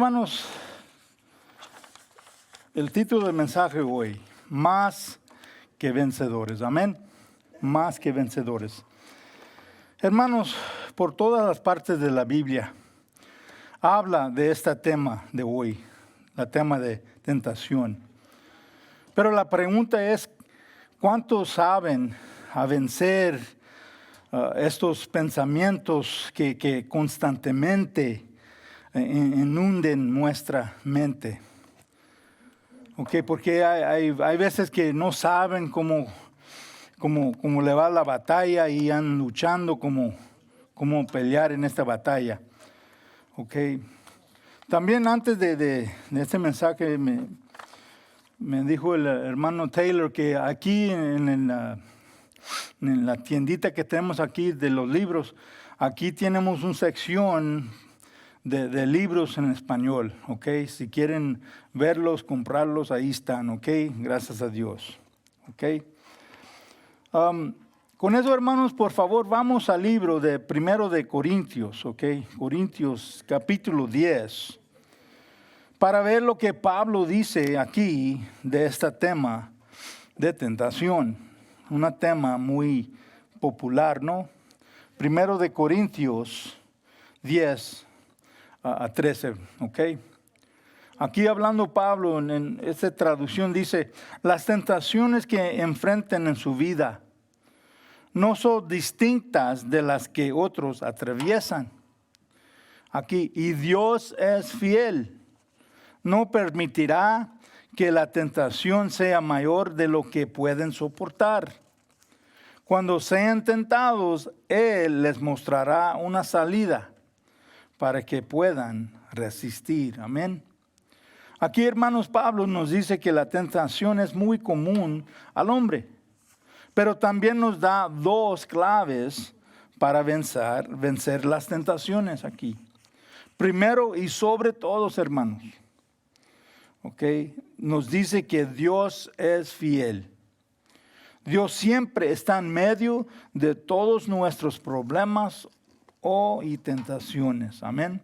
Hermanos, el título del mensaje hoy, más que vencedores. Amén. Más que vencedores. Hermanos, por todas las partes de la Biblia, habla de este tema de hoy, el tema de tentación. Pero la pregunta es, ¿cuántos saben a vencer estos pensamientos que constantemente inunden nuestra mente? Okay, porque hay veces que no saben cómo le va la batalla y andan luchando cómo pelear en esta batalla. Okay. También antes de este mensaje me dijo el hermano Taylor que aquí en la tiendita que tenemos aquí de los libros, aquí tenemos una sección de libros en español, ¿ok? Si quieren verlos, comprarlos, ahí están, ¿ok? Gracias a Dios, ¿ok? Con eso, hermanos, por favor, vamos al libro de 1 de Corintios, ¿ok? Corintios capítulo 10, para ver lo que Pablo dice aquí de este tema de tentación, un tema muy popular, ¿no? 1 de Corintios 10 a 13, ¿ok? Aquí hablando Pablo en esta traducción dice, las tentaciones que enfrentan en su vida no son distintas de las que otros atraviesan. Aquí, y Dios es fiel, no permitirá que la tentación sea mayor de lo que pueden soportar. Cuando sean tentados, Él les mostrará una salida para que puedan resistir. Amén. Aquí, hermanos, Pablo nos dice que la tentación es muy común al hombre, pero también nos da dos claves para vencer las tentaciones aquí. Primero y sobre todo, hermanos, nos dice que Dios es fiel. Dios siempre está en medio de todos nuestros problemas y tentaciones. Amén.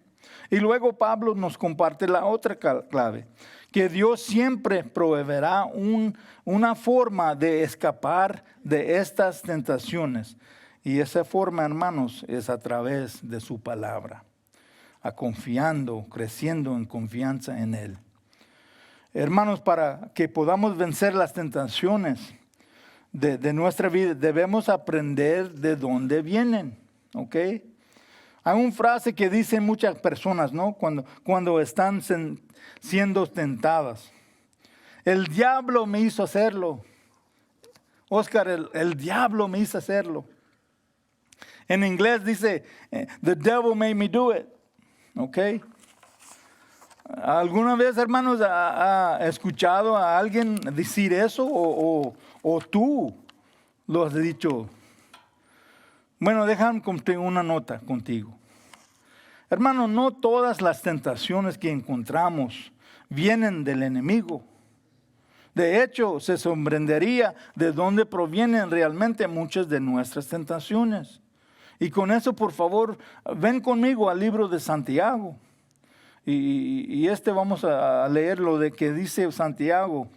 Y luego Pablo nos comparte la otra clave, que Dios siempre proveerá una forma de escapar de estas tentaciones. Y esa forma, hermanos, es a través de su palabra, creciendo en confianza en Él. Hermanos, para que podamos vencer las tentaciones de nuestra vida, debemos aprender de dónde vienen, ¿ok? Hay una frase que dicen muchas personas, ¿no? Cuando están siendo tentadas. El diablo me hizo hacerlo. Oscar, el diablo me hizo hacerlo. En inglés dice, the devil made me do it. ¿Ok? ¿Alguna vez, hermanos, ha escuchado a alguien decir eso? ¿O tú lo has dicho? Bueno, déjame una nota contigo. Hermano, no todas las tentaciones que encontramos vienen del enemigo. De hecho, se sorprendería de dónde provienen realmente muchas de nuestras tentaciones. Y con eso, por favor, ven conmigo al libro de Santiago. Y vamos a leer lo de que dice Santiago.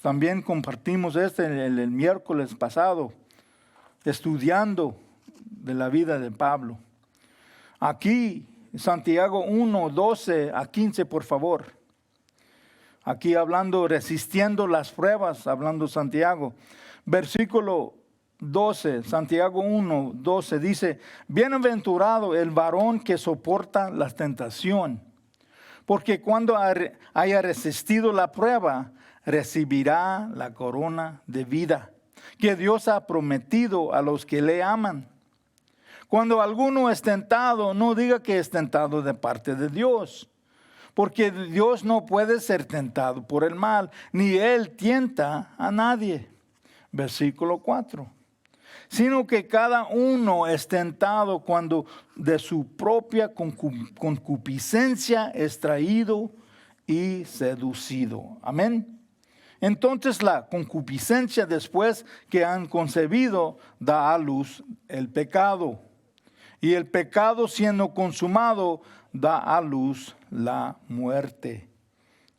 También compartimos el miércoles pasado, estudiando de la vida de Pablo. Aquí, Santiago 1, 12 a 15, por favor. Aquí hablando, resistiendo las pruebas, hablando Santiago. Versículo 12, Santiago 1, 12 dice, bienaventurado el varón que soporta la tentación, porque cuando haya resistido la prueba, recibirá la corona de vida que Dios ha prometido a los que le aman. Cuando alguno es tentado, no diga que es tentado de parte de Dios, porque Dios no puede ser tentado por el mal, ni Él tienta a nadie. Versículo 4. Sino que cada uno es tentado cuando de su propia concupiscencia es traído y seducido. Amén. Entonces la concupiscencia, después que han concebido, da a luz el pecado. Y el pecado, siendo consumado, da a luz la muerte.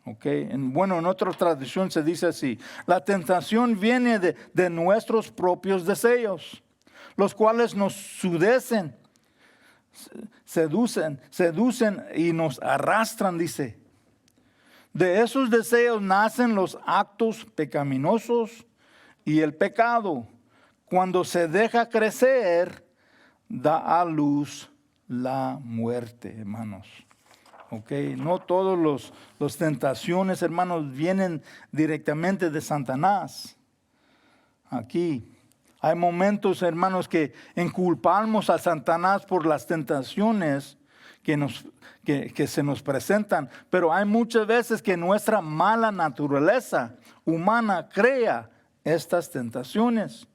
Okay. Bueno, en otra traducción se dice así: la tentación viene de nuestros propios deseos, los cuales nos seducen y nos arrastran, dice. De esos deseos nacen los actos pecaminosos y el pecado. Cuando se deja crecer, da a luz la muerte, hermanos. Okay. No todas las tentaciones, hermanos, vienen directamente de Satanás. Aquí hay momentos, hermanos, que inculpamos a Satanás por las tentaciones que se nos presentan. Pero hay muchas veces que nuestra mala naturaleza humana crea estas tentaciones.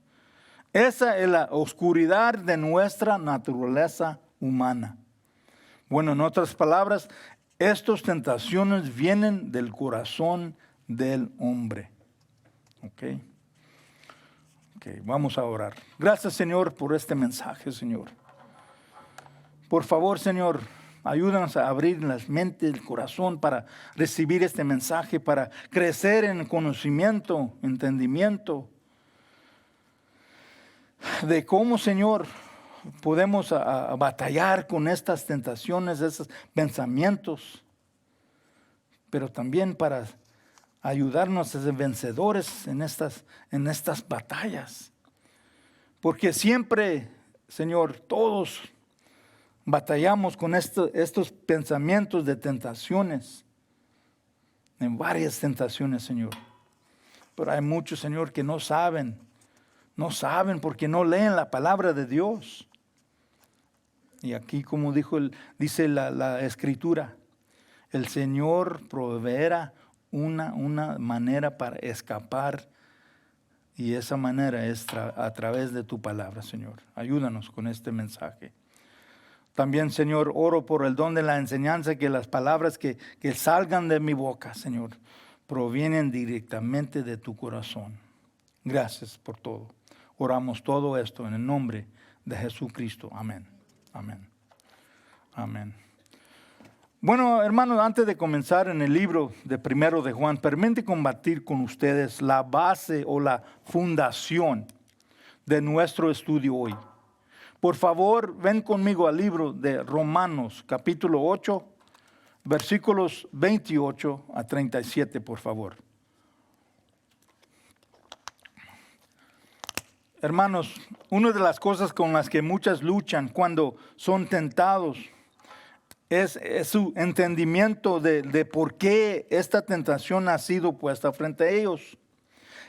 Esa es la oscuridad de nuestra naturaleza humana. Bueno, en otras palabras, estas tentaciones vienen del corazón del hombre. Ok, vamos a orar. Gracias, Señor, por este mensaje, Señor. Por favor, Señor, ayúdanos a abrir las mentes, el corazón para recibir este mensaje, para crecer en conocimiento, entendimiento de cómo, Señor, podemos a batallar con estas tentaciones, esos pensamientos, pero también para ayudarnos a ser vencedores en estas batallas. Porque siempre, Señor, todos batallamos con estos pensamientos de tentaciones, en varias tentaciones, Señor. Pero hay muchos, Señor, que no saben porque no leen la palabra de Dios. Y aquí, como dice la Escritura, el Señor proveerá una manera para escapar, y esa manera es a través de tu palabra, Señor. Ayúdanos con este mensaje. También, Señor, oro por el don de la enseñanza, que las palabras que salgan de mi boca, Señor, provienen directamente de tu corazón. Gracias por todo. Oramos todo esto en el nombre de Jesucristo. Amén. Amén. Amén. Bueno, hermanos, antes de comenzar en el libro de Primero de Juan, permite compartir con ustedes la base o la fundación de nuestro estudio hoy. Por favor, ven conmigo al libro de Romanos, capítulo 8, versículos 28 a 37, por favor. Hermanos, una de las cosas con las que muchos luchan cuando son tentados es su entendimiento de por qué esta tentación ha sido puesta frente a ellos.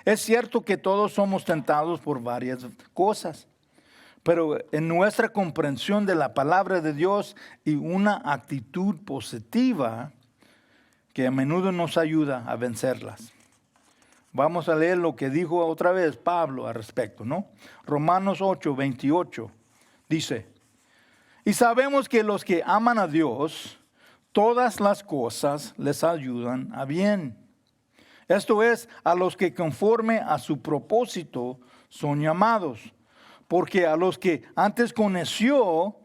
Es cierto que todos somos tentados por varias cosas, pero en nuestra comprensión de la palabra de Dios y una actitud positiva que a menudo nos ayuda a vencerlas. Vamos a leer lo que dijo otra vez Pablo al respecto, ¿no? Romanos 8, 28 dice: y sabemos que los que aman a Dios, todas las cosas les ayudan a bien. Esto es, a los que conforme a su propósito son llamados. Porque a los que antes conoció,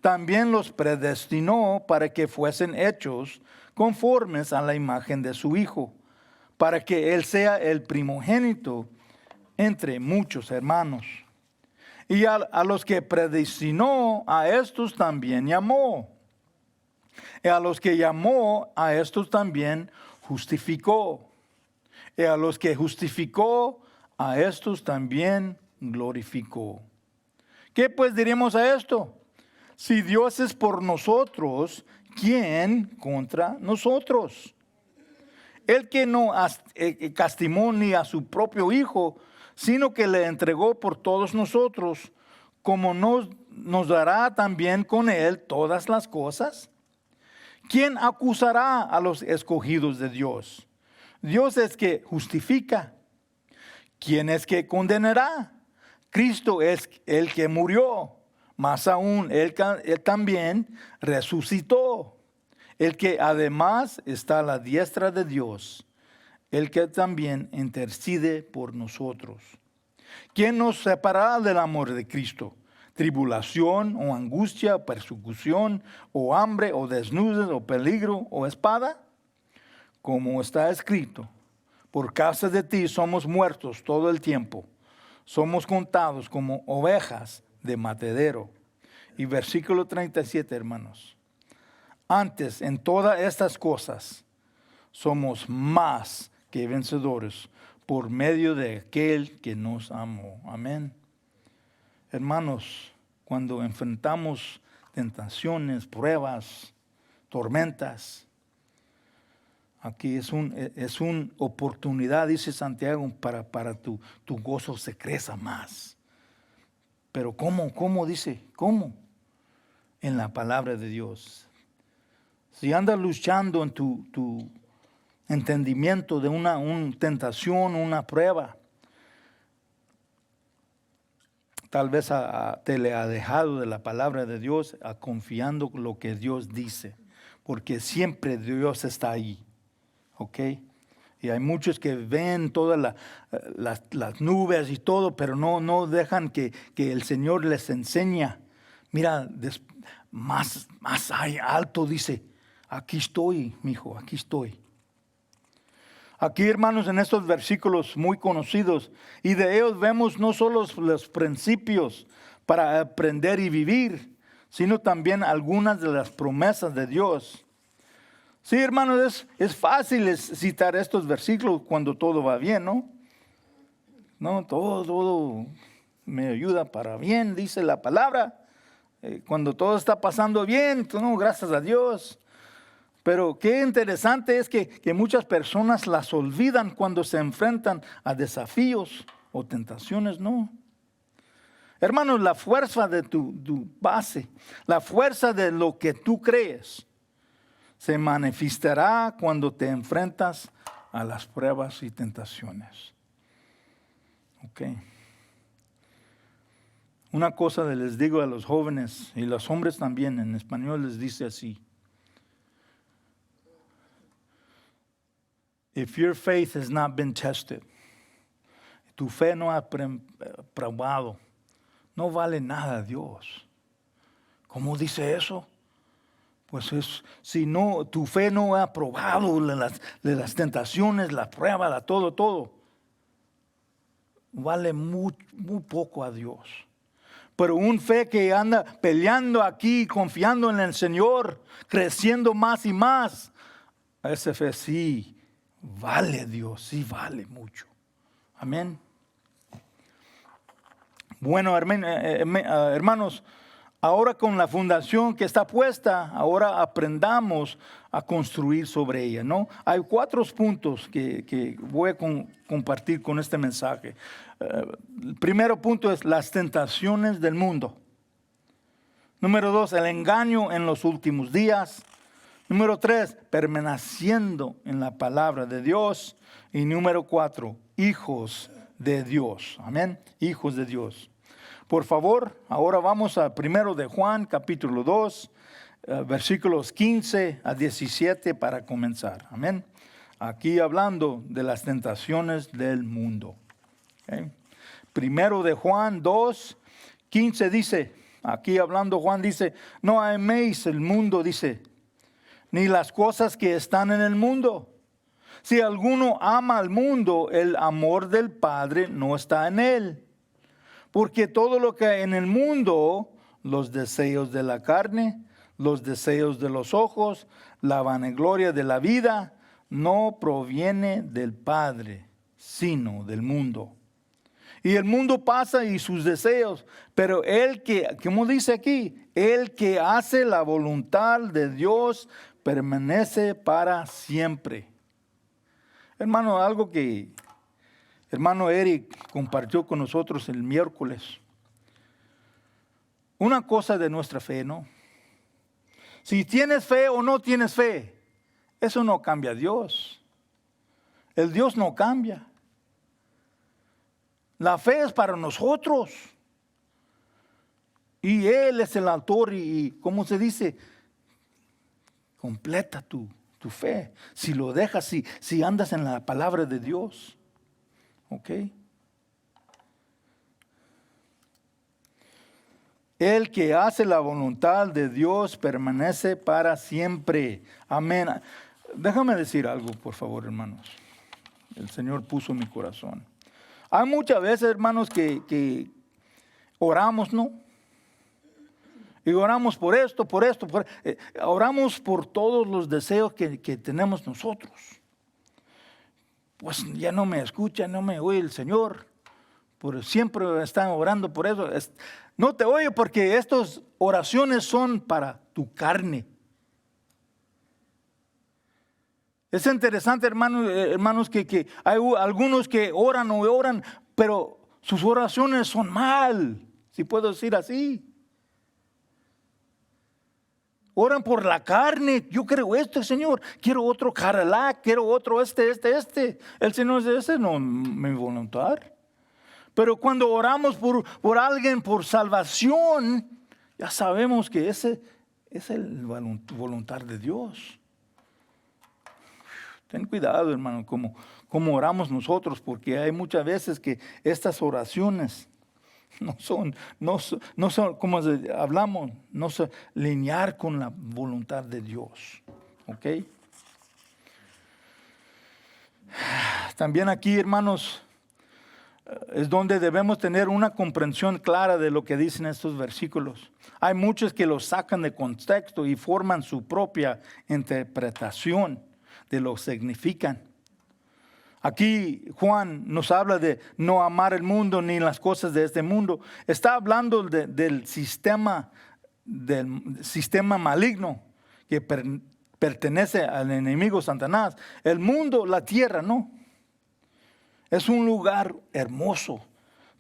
también los predestinó para que fuesen hechos conformes a la imagen de su Hijo, para que Él sea el primogénito entre muchos hermanos. Y a los que predestinó, a estos también llamó. Y a los que llamó, a estos también justificó. Y a los que justificó, a estos también glorificó. ¿Qué pues diremos a esto? Si Dios es por nosotros, ¿quién contra nosotros? El que no castigó ni a su propio Hijo, sino que le entregó por todos nosotros, ¿cómo nos dará también con Él todas las cosas? ¿Quién acusará a los escogidos de Dios? Dios es que justifica. ¿Quién es que condenará? Cristo es el que murió, más aún él también resucitó, el que además está a la diestra de Dios, el que también intercede por nosotros. ¿Quién nos separará del amor de Cristo? tribulación o angustia, o persecución, o hambre, o desnudez, o peligro, o espada? Como está escrito, por causa de ti somos muertos todo el tiempo. Somos contados como ovejas de matadero. Y versículo 37, hermanos. Antes, en todas estas cosas, somos más que vencedores por medio de aquel que nos amó. Amén. Hermanos, cuando enfrentamos tentaciones, pruebas, tormentas, aquí es una oportunidad, dice Santiago, para tu gozo se crezca más. Pero ¿cómo dice? ¿Cómo? En la palabra de Dios. Si andas luchando en tu entendimiento de una tentación, una prueba, tal vez te le ha dejado de la palabra de Dios, confiando en lo que Dios dice, porque siempre Dios está ahí, ¿ok? Y hay muchos que ven todas las nubes y todo, pero no dejan que el Señor les enseña. Mira, más alto dice, aquí estoy, mijo, aquí estoy. Aquí, hermanos, en estos versículos muy conocidos, y de ellos vemos no solo los principios para aprender y vivir, sino también algunas de las promesas de Dios. Sí, hermanos, es fácil citar estos versículos cuando todo va bien, ¿no? No, todo me ayuda para bien, dice la palabra. Cuando todo está pasando bien, no, gracias a Dios. Pero qué interesante es que muchas personas las olvidan cuando se enfrentan a desafíos o tentaciones, ¿no? Hermanos, la fuerza de tu base, la fuerza de lo que tú crees, se manifestará cuando te enfrentas a las pruebas y tentaciones. Ok. Una cosa les digo a los jóvenes y los hombres también, en español les dice así. If your faith has not been tested, tu fe no ha probado, no vale nada a Dios. ¿Cómo dice eso? Pues si no, tu fe no ha probado las tentaciones, la prueba, todo, vale muy poco a Dios. Pero un fe que anda peleando aquí, confiando en el Señor, creciendo más y más, esa fe sí vale a Dios, sí vale mucho. Amén. Bueno, hermanos, ahora con la fundación que está puesta, ahora aprendamos a construir sobre ella, ¿no? Hay 4 puntos que voy a compartir con este mensaje. El primer punto es las tentaciones del mundo. Número 2, el engaño en los últimos días. Número 3, permaneciendo en la palabra de Dios. Y número 4, hijos de Dios. Amén, hijos de Dios. Por favor, ahora vamos a 1 de Juan, capítulo 2, versículos 15 a 17 para comenzar. Amén. Aquí hablando de las tentaciones del mundo. Okay. 1 de Juan 2, 15 dice, aquí hablando Juan dice, no améis el mundo, dice, ni las cosas que están en el mundo. Si alguno ama al mundo, el amor del Padre no está en él. Porque todo lo que hay en el mundo, los deseos de la carne, los deseos de los ojos, la vanagloria de la vida, no proviene del Padre, sino del mundo. Y el mundo pasa y sus deseos, pero el que, como dice aquí, el que hace la voluntad de Dios permanece para siempre. Hermano, algo que hermano Eric compartió con nosotros el miércoles. Una cosa de nuestra fe, ¿no? Si tienes fe o no tienes fe, eso no cambia a Dios. El Dios no cambia. La fe es para nosotros. Y Él es el autor y ¿cómo se dice? Completa tu fe. Si lo dejas, si andas en la palabra de Dios. ¿Ok? El que hace la voluntad de Dios permanece para siempre. Amén. Déjame decir algo, por favor, hermanos. El Señor puso en mi corazón. Hay muchas veces, hermanos, que oramos, ¿no? Y oramos por esto, oramos por todos los deseos que tenemos nosotros. Pues ya no me escucha, no me oye el Señor. Siempre están orando por eso. No te oye porque estas oraciones son para tu carne. Es interesante, hermanos, que hay algunos que oran, pero sus oraciones son mal, si puedo decir así. Oran por la carne. Yo quiero esto, Señor. Quiero otro Cadillac, quiero otro este. El Señor dice, ese no es mi voluntad. Pero cuando oramos por alguien, por salvación, ya sabemos que ese es la voluntad de Dios. Ten cuidado, hermano, como oramos nosotros, porque hay muchas veces que estas oraciones no son, como hablamos, no son linear con la voluntad de Dios. ¿Ok? También aquí, hermanos, es donde debemos tener una comprensión clara de lo que dicen estos versículos. Hay muchos que los sacan de contexto y forman su propia interpretación de lo que significan. Aquí Juan nos habla de no amar el mundo ni las cosas de este mundo. Está hablando del sistema maligno que pertenece al enemigo Satanás. El mundo, la tierra, no. Es un lugar hermoso.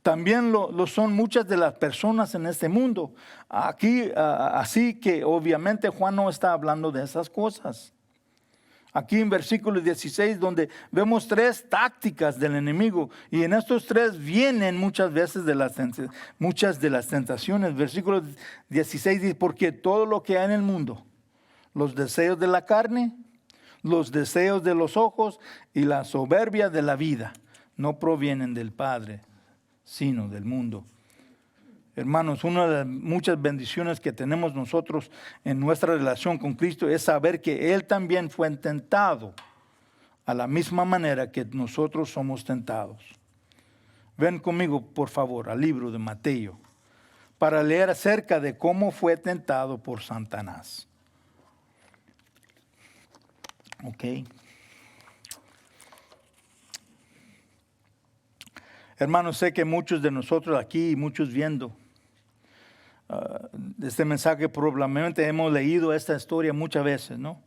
También lo son muchas de las personas en este mundo. Aquí, así que obviamente Juan no está hablando de esas cosas. Aquí en versículo 16, donde vemos 3 tácticas del enemigo. Y en estos 3 vienen muchas veces muchas de las tentaciones. Versículo 16 dice, porque todo lo que hay en el mundo, los deseos de la carne, los deseos de los ojos y la soberbia de la vida, no provienen del Padre, sino del mundo. Hermanos, una de las muchas bendiciones que tenemos nosotros en nuestra relación con Cristo es saber que Él también fue tentado a la misma manera que nosotros somos tentados. Ven conmigo, por favor, al libro de Mateo para leer acerca de cómo fue tentado por Satanás. Ok. Hermanos, sé que muchos de nosotros aquí y muchos viendo este mensaje probablemente hemos leído esta historia muchas veces, ¿no?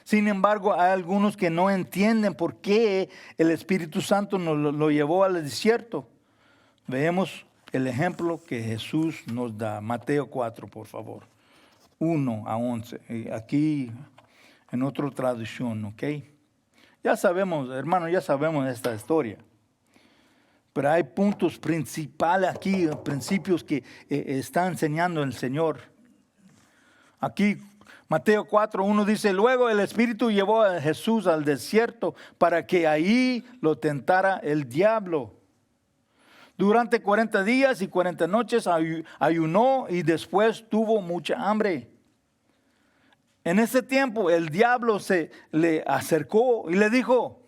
Sin embargo, hay algunos que no entienden por qué el Espíritu Santo nos lo llevó al desierto. Veamos el ejemplo que Jesús nos da. Mateo 4, por favor. 1 a 11. Aquí en otra traducción, ¿ok? Ya sabemos, hermanos, ya sabemos esta historia. Pero hay puntos principales aquí, principios que está enseñando el Señor. Aquí, Mateo 4:1 dice, luego el Espíritu llevó a Jesús al desierto para que ahí lo tentara el diablo. Durante 40 días y 40 noches ayunó y después tuvo mucha hambre. En ese tiempo el diablo se le acercó y le dijo,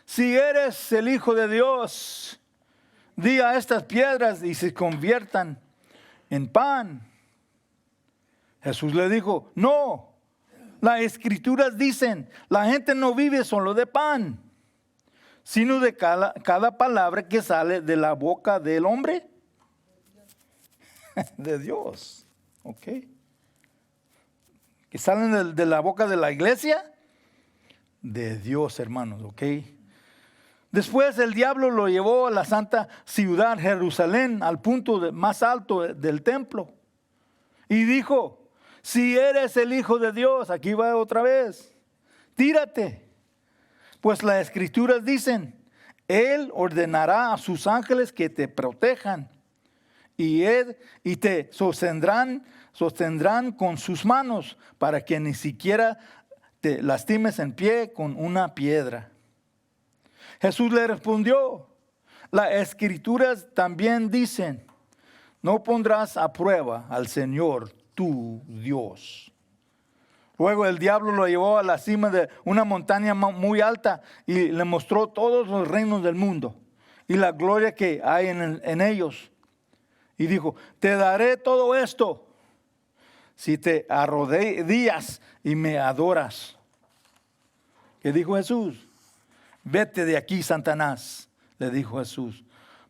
si eres el Hijo de Dios, di a estas piedras y se conviertan en pan. Jesús le dijo, no, las Escrituras dicen, la gente no vive solo de pan, sino de cada palabra que sale de la boca del hombre, de Dios. ¿Ok? Que salen de la boca de la iglesia, de Dios, hermanos. ¿Ok? Después el diablo lo llevó a la santa ciudad Jerusalén, al punto más alto del templo. Y dijo, si eres el Hijo de Dios, aquí va otra vez, tírate. Pues las Escrituras dicen, Él ordenará a sus ángeles que te protejan y te sostendrán con sus manos para que ni siquiera te lastimes en pie con una piedra. Jesús le respondió, las Escrituras también dicen, No pondrás a prueba al Señor tu Dios. Luego el diablo lo llevó a la cima de una montaña muy alta y le mostró todos los reinos del mundo y la gloria que hay en ellos. Y dijo, te daré todo esto si te arrodillas y me adoras. ¿Qué dijo Jesús? Vete de aquí, Satanás, le dijo Jesús,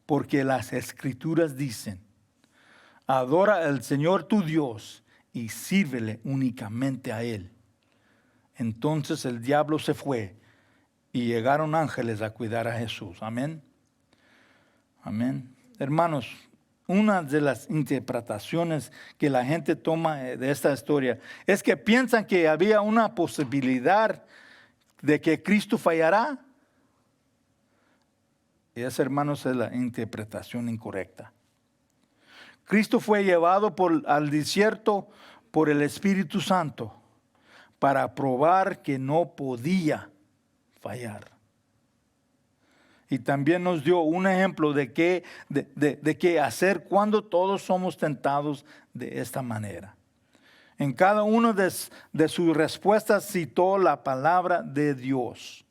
porque las Escrituras dicen, adora al Señor tu Dios y sírvele únicamente a Él. Entonces el diablo se fue y llegaron ángeles a cuidar a Jesús. Amén. Amén. Hermanos, una de las interpretaciones que la gente toma de esta historia es que piensan que había una posibilidad de que Cristo fallará. Y esa, hermanos, es la interpretación incorrecta. Cristo fue llevado al desierto por el Espíritu Santo para probar que no podía fallar. Y también nos dio un ejemplo de qué hacer cuando todos somos tentados de esta manera. En cada una de sus respuestas citó la palabra de Dios.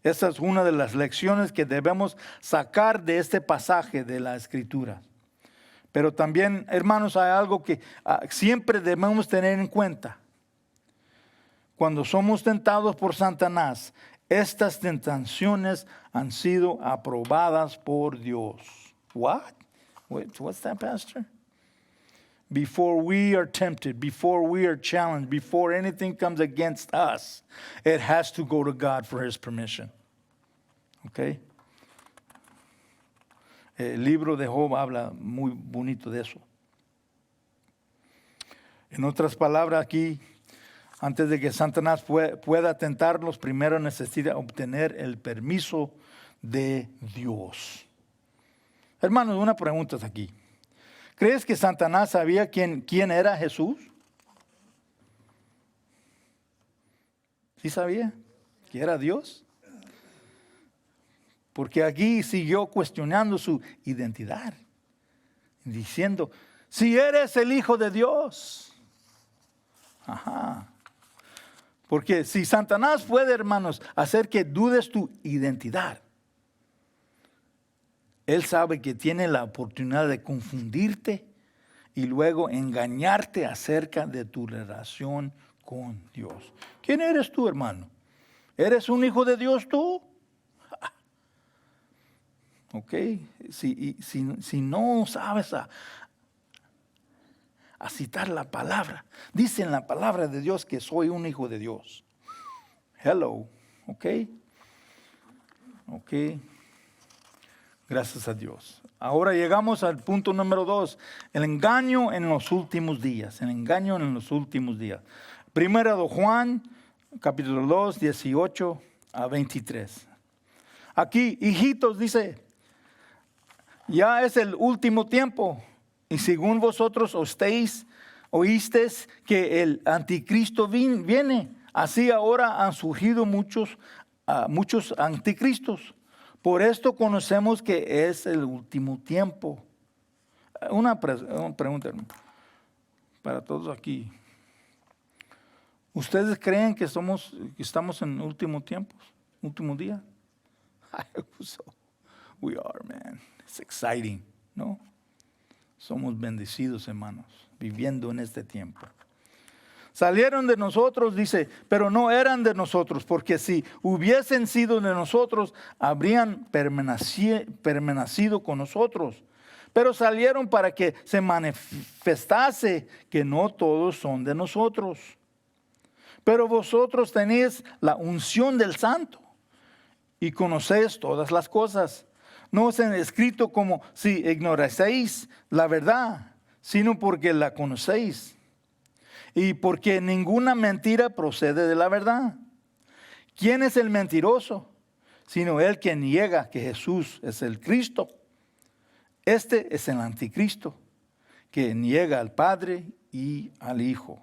Esa es una de las lecciones que debemos sacar de este pasaje de la Escritura. Pero también, hermanos, hay algo que siempre debemos tener en cuenta. Cuando somos tentados por Satanás, estas tentaciones han sido aprobadas por Dios. What? What's that, Pastor? Before we are tempted, before we are challenged, before anything comes against us, it has to go to God for His permission. Okay? El libro de Job habla muy bonito de eso. En otras palabras, aquí, antes de que Satanás pueda tentarlos, primero necesita obtener el permiso de Dios. Hermanos, una pregunta aquí. ¿Crees que Satanás sabía quién era Jesús? ¿Sí sabía que era Dios? Porque aquí siguió cuestionando su identidad, diciendo, si eres el Hijo de Dios. Ajá. Porque si Satanás puede, hermanos, hacer que dudes tu identidad, él sabe que tiene la oportunidad de confundirte y luego engañarte acerca de tu relación con Dios. ¿Quién eres tú, hermano? ¿Eres un hijo de Dios tú? Ok, si no sabes a citar la palabra, dice en la palabra de Dios que soy un hijo de Dios. Hello, ok. Gracias a Dios. Ahora llegamos al punto número 2, el engaño en los últimos días. El engaño en los últimos días. Primera de Juan, capítulo 2, 18 a 23. Aquí, hijitos, dice, ya es el último tiempo, y según vosotros oísteis que el anticristo viene, así ahora han surgido muchos anticristos. Por esto conocemos que es el último tiempo. Una pregunta para todos aquí. ¿Ustedes creen que estamos en último tiempo, último día? We are, man. It's exciting, ¿no? Somos bendecidos, hermanos, viviendo en este tiempo. Salieron de nosotros, dice, pero no eran de nosotros, porque si hubiesen sido de nosotros, habrían permanecido con nosotros. Pero salieron para que se manifestase que no todos son de nosotros. Pero vosotros tenéis la unción del Santo y conocéis todas las cosas. No os he escrito como si ignoraseis la verdad, sino porque la conocéis. Y porque ninguna mentira procede de la verdad. ¿Quién es el mentiroso? Sino el que niega que Jesús es el Cristo. Este es el anticristo, que niega al Padre y al Hijo.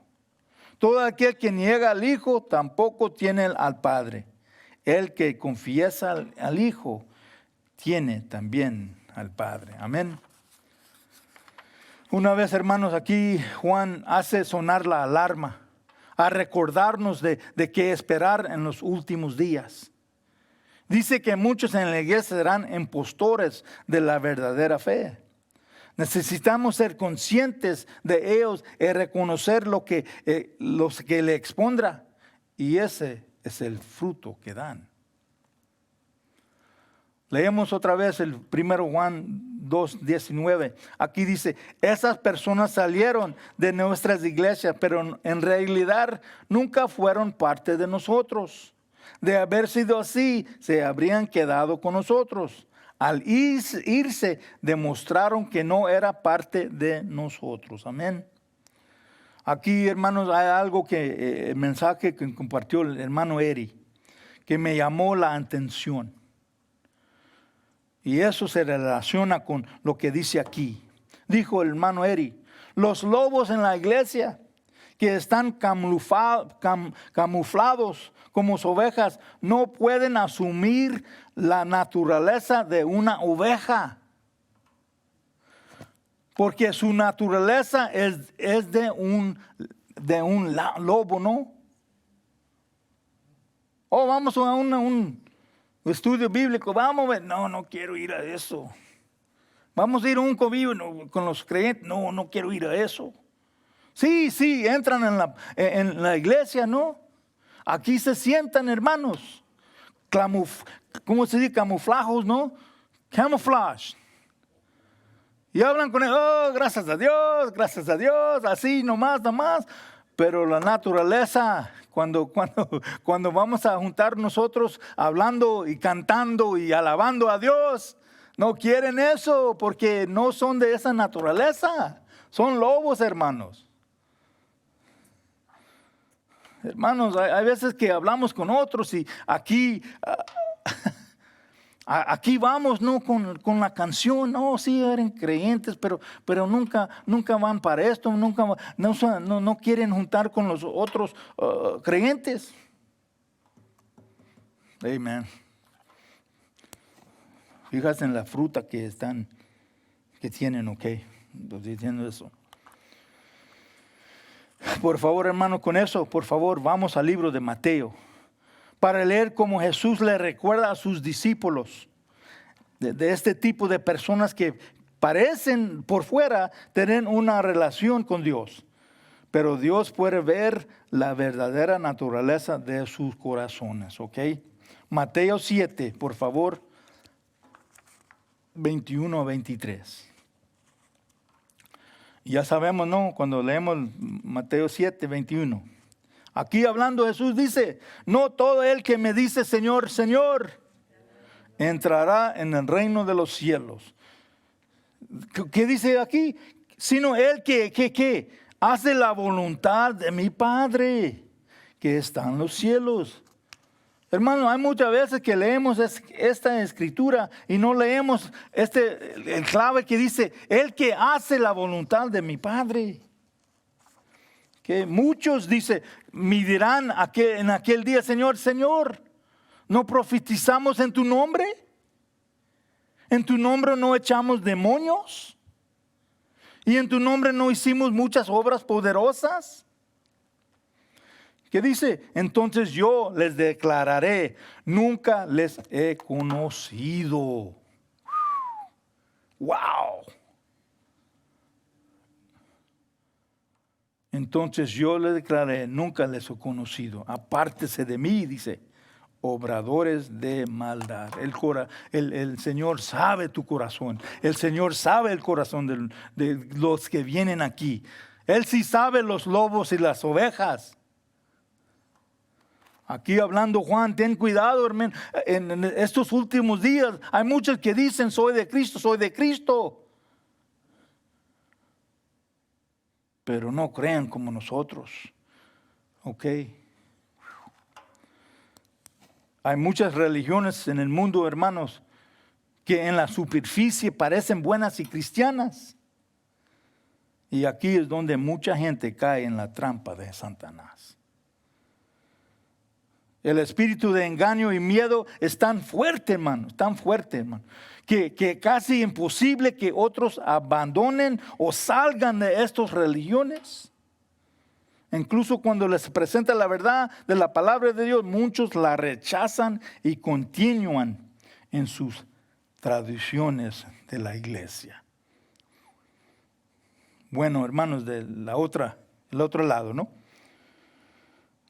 Todo aquel que niega al Hijo tampoco tiene al Padre. El que confiesa al Hijo tiene también al Padre. Amén. Una vez, hermanos, aquí Juan hace sonar la alarma a recordarnos de qué esperar en los últimos días. Dice que muchos en la iglesia serán impostores de la verdadera fe. Necesitamos ser conscientes de ellos y reconocer los que le expondrá. Y ese es el fruto que dan. Leemos otra vez el 1 Juan 2:19. Aquí dice, esas personas salieron de nuestras iglesias, pero en realidad nunca fueron parte de nosotros. De haber sido así, se habrían quedado con nosotros. Al irse, demostraron que no era parte de nosotros. Amén. Aquí, hermanos, hay algo el mensaje que compartió el hermano Eri, que me llamó la atención. Y eso se relaciona con lo que dice aquí. Dijo el hermano Eri, los lobos en la iglesia que están camuflados como ovejas no pueden asumir la naturaleza de una oveja. Porque su naturaleza es de un lobo, ¿no? Oh, vamos a un estudio bíblico, vamos a ver. No quiero ir a eso. Vamos a ir a un convivio con los creyentes. No quiero ir a eso. Sí, entran en la iglesia, ¿no? Aquí se sientan, hermanos. ¿Cómo se dice? Camuflajos, ¿no? Camouflage. Y hablan con él, oh, gracias a Dios, así nomás. Pero la naturaleza, cuando vamos a juntar nosotros hablando y cantando y alabando a Dios, no quieren eso porque no son de esa naturaleza. Son lobos, hermanos. Hermanos, hay veces que hablamos con otros y aquí vamos, ¿no? Con la canción, sí, eran creyentes, pero nunca van para esto, no quieren juntar con los otros creyentes. Amén. Fíjate en la fruta que tienen, ok, estoy diciendo eso. Por favor, hermano, con eso, por favor, vamos al libro de Mateo, para leer cómo Jesús le recuerda a sus discípulos de este tipo de personas que parecen por fuera tener una relación con Dios, pero Dios puede ver la verdadera naturaleza de sus corazones, ¿ok? Mateo 7, por favor, 21 a 23. Ya sabemos, ¿no? Cuando leemos Mateo 7, 21. Aquí hablando Jesús dice, no todo el que me dice Señor, Señor, entrará en el reino de los cielos. ¿Qué dice aquí? Sino el que hace la voluntad de mi Padre que está en los cielos. Hermano, hay muchas veces que leemos esta escritura y no leemos el clave que dice, el que hace la voluntad de mi Padre. Que muchos me dirán en aquel día, Señor, ¿no profetizamos en tu nombre? ¿En tu nombre no echamos demonios? ¿Y en tu nombre no hicimos muchas obras poderosas? ¿Qué dice? Entonces yo les declararé, nunca les he conocido. ¡Wow! Entonces yo les declararé, nunca les he conocido. Apártese de mí, dice, obradores de maldad. El Señor sabe tu corazón. El Señor sabe el corazón de los que vienen aquí. Él sí sabe los lobos y las ovejas. Aquí hablando Juan, ten cuidado, hermano. En estos últimos días hay muchos que dicen, soy de Cristo. Pero no crean como nosotros. Ok. Hay muchas religiones en el mundo, hermanos, que en la superficie parecen buenas y cristianas. Y aquí es donde mucha gente cae en la trampa de Satanás. El espíritu de engaño y miedo es tan fuerte, hermano, que casi imposible que otros abandonen o salgan de estas religiones. Incluso cuando les presenta la verdad de la palabra de Dios, muchos la rechazan y continúan en sus tradiciones de la iglesia. Bueno, hermanos, el otro lado, ¿no?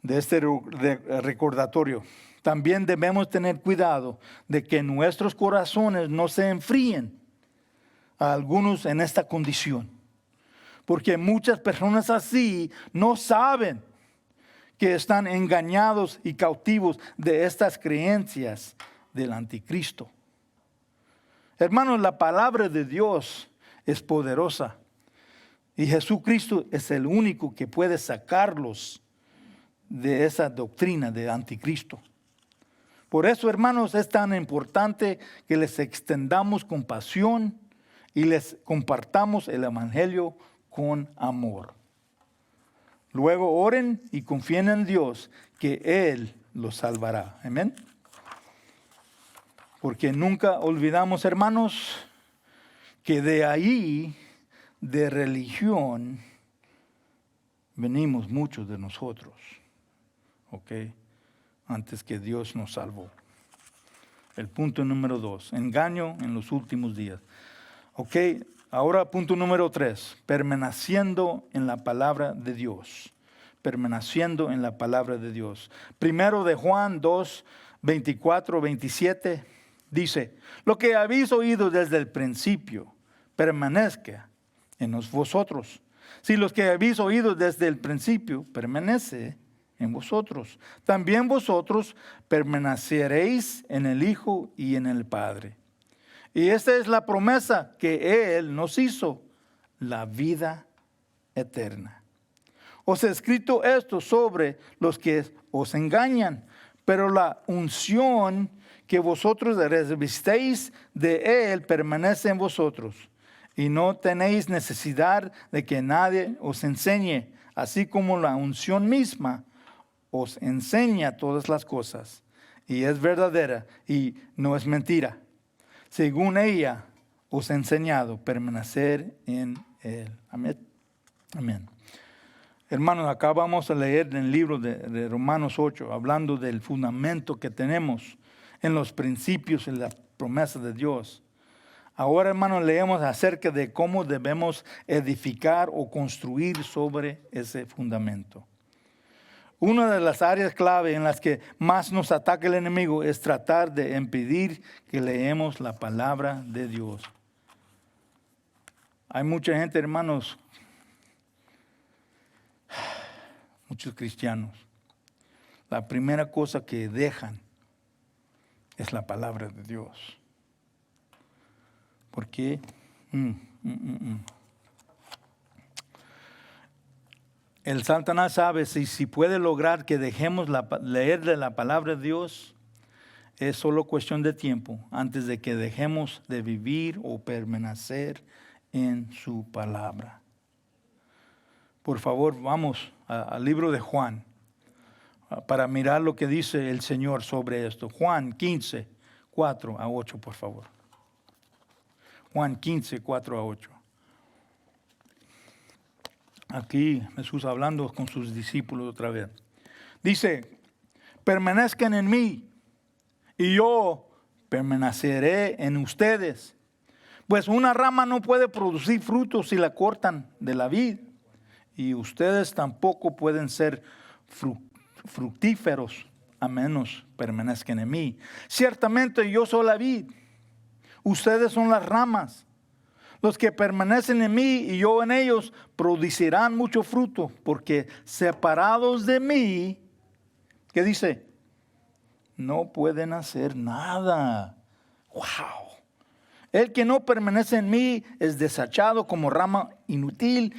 De este recordatorio. También debemos tener cuidado de que nuestros corazones no se enfríen a algunos en esta condición. Porque muchas personas así no saben que están engañados y cautivos de estas creencias del anticristo. Hermanos, la palabra de Dios es poderosa y Jesucristo es el único que puede sacarlos de esa doctrina de anticristo. Por eso, hermanos, es tan importante que les extendamos compasión y les compartamos el evangelio con amor. Luego oren y confíen en Dios que Él los salvará. Amén. Porque nunca olvidamos, hermanos, que de ahí, de religión, venimos muchos de nosotros. ¿Ok? Antes que Dios nos salvó. El punto número 2, engaño en los últimos días. ¿Ok? Ahora punto número 3, permaneciendo en la palabra de Dios. Permaneciendo en la palabra de Dios. Primero de Juan 2, 24, 27, dice, lo que habéis oído desde el principio, permanezca en vosotros. Si los que habéis oído desde el principio, permanece en vosotros. También vosotros permaneceréis en el Hijo y en el Padre. Y esta es la promesa que Él nos hizo, la vida eterna. Os he escrito esto sobre los que os engañan, pero la unción que vosotros recibisteis de Él permanece en vosotros. Y no tenéis necesidad de que nadie os enseñe, así como la unción misma os enseña todas las cosas, y es verdadera y no es mentira. Según ella os ha enseñado, permanecer en Él. Amén. Amén. Hermanos, acá vamos a leer en el libro de Romanos 8, hablando del fundamento que tenemos en los principios y la promesa de Dios. Ahora, hermanos, leemos acerca de cómo debemos edificar o construir sobre ese fundamento. Una de las áreas clave en las que más nos ataca el enemigo es tratar de impedir que leemos la palabra de Dios. Hay mucha gente, hermanos, muchos cristianos, la primera cosa que dejan es la palabra de Dios. ¿Por qué? El Satanás sabe si puede lograr que dejemos leer de la palabra de Dios, es solo cuestión de tiempo antes de que dejemos de vivir o permanecer en su palabra. Por favor, vamos al libro de Juan para mirar lo que dice el Señor sobre esto. Juan 15, 4 a 8, por favor. Juan 15, 4 a 8. Aquí Jesús hablando con sus discípulos otra vez. Dice, permanezcan en mí y yo permaneceré en ustedes. Pues una rama no puede producir frutos si la cortan de la vid. Y ustedes tampoco pueden ser fructíferos a menos permanezcan en mí. Ciertamente yo soy la vid. Ustedes son las ramas. Los que permanecen en mí y yo en ellos producirán mucho fruto, porque separados de mí, ¿qué dice? No pueden hacer nada. ¡Wow! El que no permanece en mí es desechado como rama inútil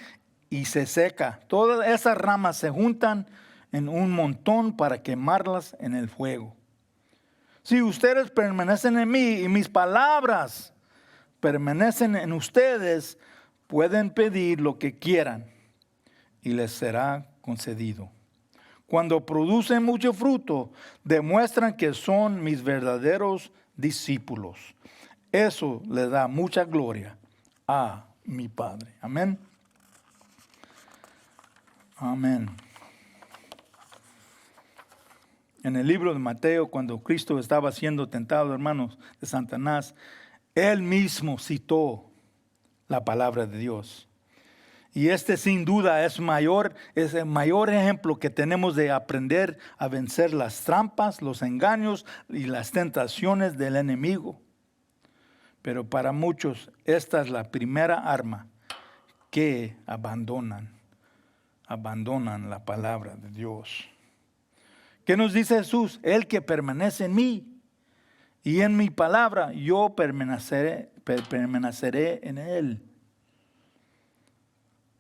y se seca. Todas esas ramas se juntan en un montón para quemarlas en el fuego. Si ustedes permanecen en mí y mis palabras permanecen en ustedes, pueden pedir lo que quieran y les será concedido. Cuando producen mucho fruto, demuestran que son mis verdaderos discípulos. Eso le da mucha gloria a mi Padre. Amén. Amén. En el libro de Mateo, cuando Cristo estaba siendo tentado, hermanos, de Satanás, Él mismo citó la palabra de Dios. Y este sin duda es el mayor ejemplo que tenemos de aprender a vencer las trampas, los engaños y las tentaciones del enemigo. Pero para muchos esta es la primera arma que abandonan la palabra de Dios. ¿Qué nos dice Jesús? El que permanece en mí y en mi palabra, yo permaneceré en él.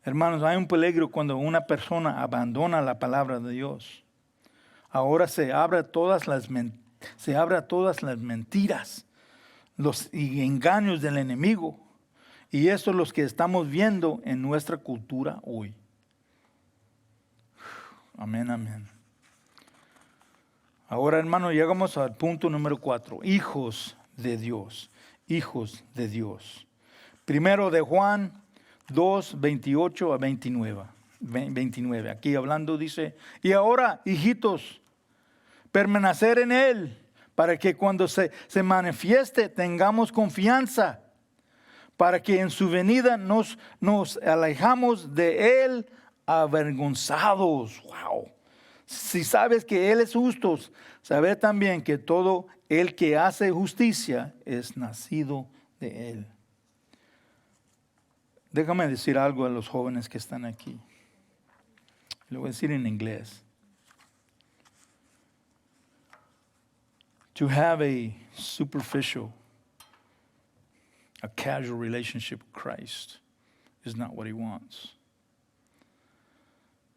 Hermanos, hay un peligro cuando una persona abandona la palabra de Dios. Ahora se abren todas las mentiras, los engaños del enemigo. Y eso es lo que estamos viendo en nuestra cultura hoy. Amén, amén. Ahora, hermano, llegamos al punto número 4. Hijos de Dios. Hijos de Dios. Primero de Juan 2, 28 a 29. Aquí hablando dice, y ahora, hijitos, permanecer en Él, para que cuando se manifieste tengamos confianza, para que en su venida nos alejamos de Él avergonzados. Wow. Si sabes que Él es justo, sabe también que todo el que hace justicia es nacido de Él. Déjame decir algo a los jóvenes que están aquí. Lo voy a decir en inglés. To have a superficial, a casual relationship with Christ is not what He wants.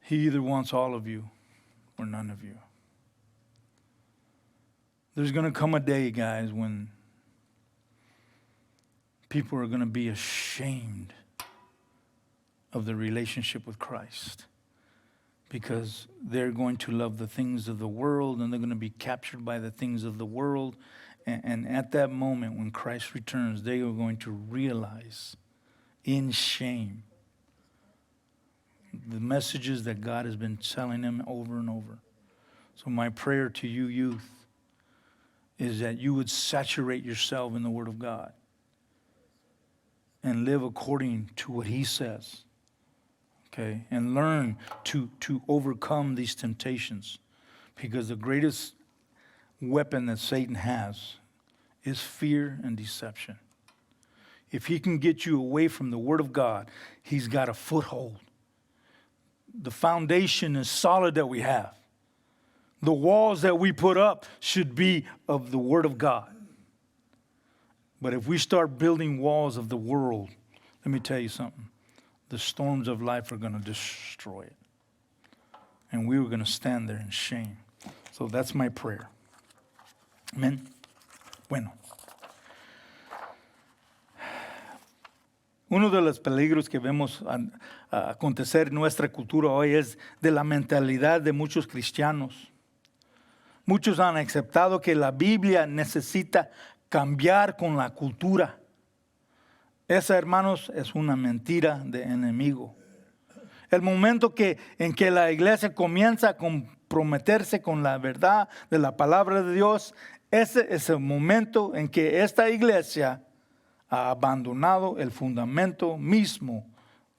He either wants all of you or none of you. There's going to come a day, guys, when people are going to be ashamed of the relationship with Christ, because they're going to love the things of the world and they're going to be captured by the things of the world. And at that moment when Christ returns, they are going to realize in shame the messages that God has been telling them over and over. So my prayer to you youth is that you would saturate yourself in the Word of God and live according to what He says. Okay, and learn to overcome these temptations, because the greatest weapon that Satan has is fear and deception. If he can get you away from the Word of God, he's got a foothold. The foundation is solid that we have. The walls that we put up should be of the Word of God. But if we start building walls of the world, let me tell you something. The storms of life are going to destroy it. And we were going to stand there in shame. So that's my prayer. Amen. Bueno. Uno de los peligros que vemos acontecer en nuestra cultura hoy es de la mentalidad de muchos cristianos. Muchos han aceptado que la Biblia necesita cambiar con la cultura. Esa, hermanos, es una mentira de enemigo. El momento en que la iglesia comienza a comprometerse con la verdad de la palabra de Dios, ese es el momento en que esta iglesia ha abandonado el fundamento mismo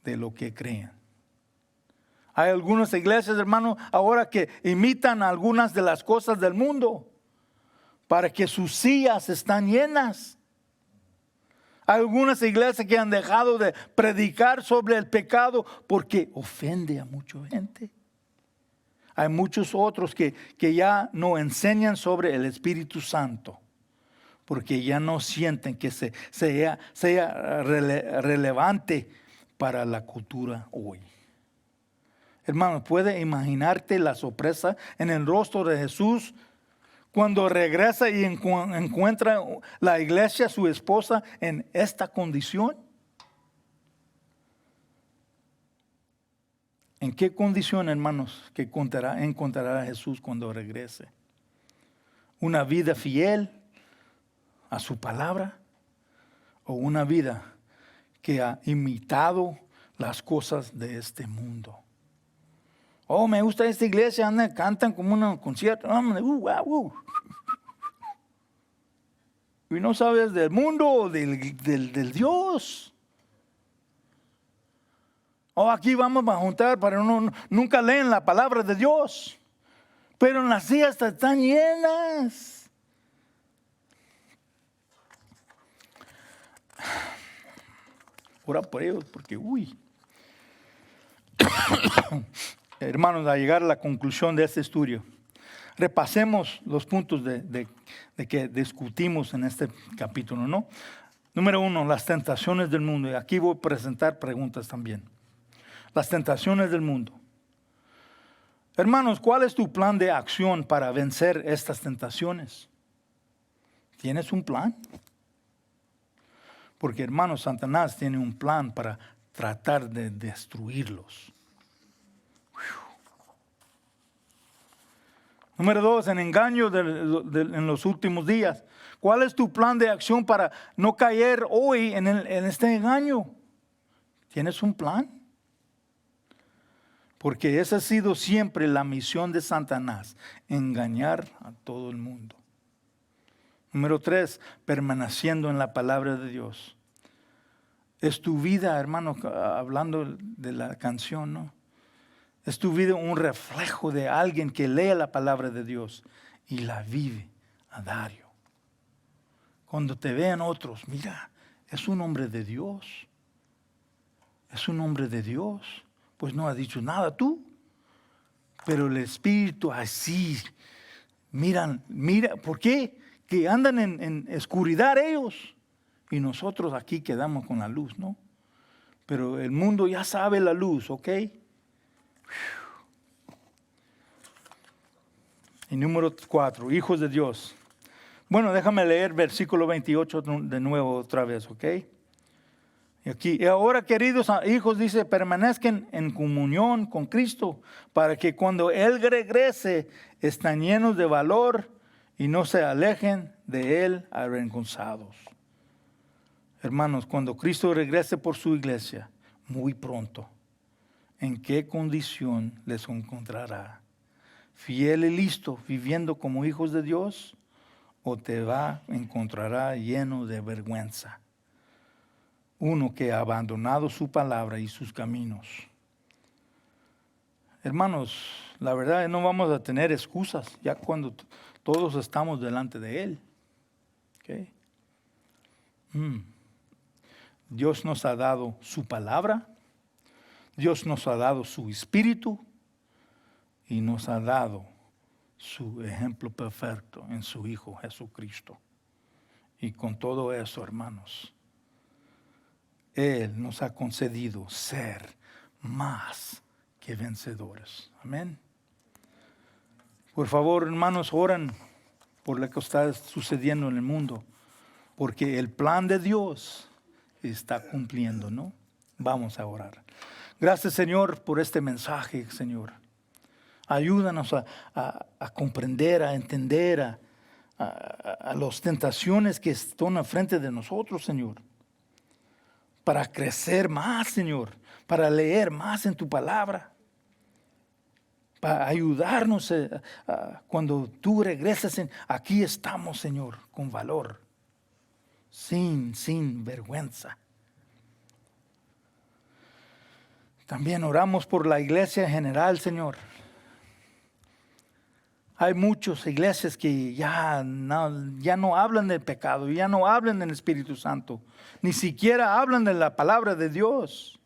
de lo que creen. Hay algunas iglesias, hermanos, ahora que imitan algunas de las cosas del mundo para que sus sillas están llenas. Hay algunas iglesias que han dejado de predicar sobre el pecado porque ofende a mucha gente. Hay muchos otros que ya no enseñan sobre el Espíritu Santo, porque ya no sienten que sea relevante para la cultura hoy. Hermano, ¿puede imaginarte la sorpresa en el rostro de Jesús cuando regresa y encuentra la iglesia, su esposa, en esta condición? ¿En qué condición, hermanos, que encontrará a Jesús cuando regrese? ¿Una vida fiel a su palabra? ¿O una vida que ha imitado las cosas de este mundo? Oh, me gusta esta iglesia, cantan como un concierto. Y no sabes del mundo o del Dios. Oh, aquí vamos a juntar, pero nunca leen la palabra de Dios. Pero en las sillas están llenas. Ora por ellos, porque hermanos, a llegar a la conclusión de este estudio, repasemos los puntos de que discutimos en este capítulo, ¿no? Número 1, las tentaciones del mundo. Y aquí voy a presentar preguntas también. Las tentaciones del mundo. Hermanos, ¿cuál es tu plan de acción para vencer estas tentaciones? ¿Tienes un plan? Porque, hermanos, Satanás tiene un plan para tratar de destruirlos. Número 2, en engaño en los últimos días. ¿Cuál es tu plan de acción para no caer hoy en este engaño? ¿Tienes un plan? Porque esa ha sido siempre la misión de Satanás, engañar a todo el mundo. Número 3, permaneciendo en la palabra de Dios. Es tu vida, hermano, hablando de la canción, ¿no? Es tu vida un reflejo de alguien que lee la palabra de Dios y la vive a diario. Cuando te vean otros, mira, es un hombre de Dios. Es un hombre de Dios. Pues no ha dicho nada tú. Pero el Espíritu así, mira, ¿por qué? Que andan en oscuridad ellos. Y nosotros aquí quedamos con la luz, ¿no? Pero el mundo ya sabe la luz, ¿ok? Y número 4, hijos de Dios. Bueno, déjame leer versículo 28 de nuevo otra vez, ¿ok? Y aquí, y ahora, queridos hijos, dice, permanezcan en comunión con Cristo, para que cuando Él regrese, estén llenos de valor y no se alejen de Él avergonzados. Hermanos, cuando Cristo regrese por su iglesia, muy pronto, ¿en qué condición les encontrará? ¿Fiel y listo, viviendo como hijos de Dios? ¿O encontrará lleno de vergüenza? Uno que ha abandonado su palabra y sus caminos. Hermanos, la verdad es que no vamos a tener excusas ya cuando todos estamos delante de Él. ¿Okay? Dios nos ha dado su palabra, Dios nos ha dado su espíritu y nos ha dado su ejemplo perfecto en su Hijo Jesucristo. Y con todo eso, hermanos, Él nos ha concedido ser más que vencedores. Amén. Por favor, hermanos, oren por lo que está sucediendo en el mundo, porque el plan de Dios está cumpliendo, ¿no? Vamos a orar. Gracias, Señor, por este mensaje, Señor. Ayúdanos a comprender, a entender a las tentaciones que están enfrente de nosotros, Señor. Para crecer más, Señor. Para leer más en tu palabra. Para ayudarnos cuando tú regresas. Aquí estamos, Señor, con valor. Sin vergüenza. También oramos por la iglesia en general, Señor. Hay muchas iglesias que ya no hablan del pecado, ya no hablan del Espíritu Santo, ni siquiera hablan de la palabra de Dios.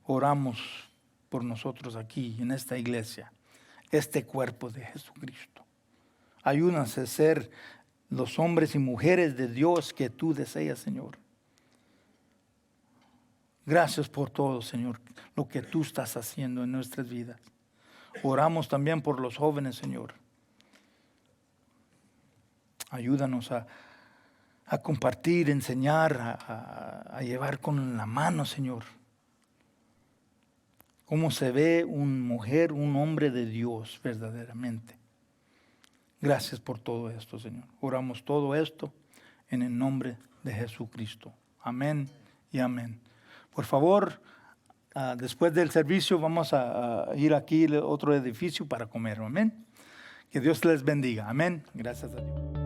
Oramos por nosotros aquí, en esta iglesia, este cuerpo de Jesucristo. Ayúdanos a ser los hombres y mujeres de Dios que tú deseas, Señor. Gracias por todo, Señor, lo que tú estás haciendo en nuestras vidas. Oramos también por los jóvenes, Señor. Ayúdanos a compartir, enseñar, a llevar con la mano, Señor, cómo se ve una mujer, un hombre de Dios verdaderamente. Gracias por todo esto, Señor. Oramos todo esto en el nombre de Jesucristo. Amén y amén. Por favor, después del servicio vamos a ir aquí a otro edificio para comer. Amén. Que Dios les bendiga. Amén. Gracias a Dios.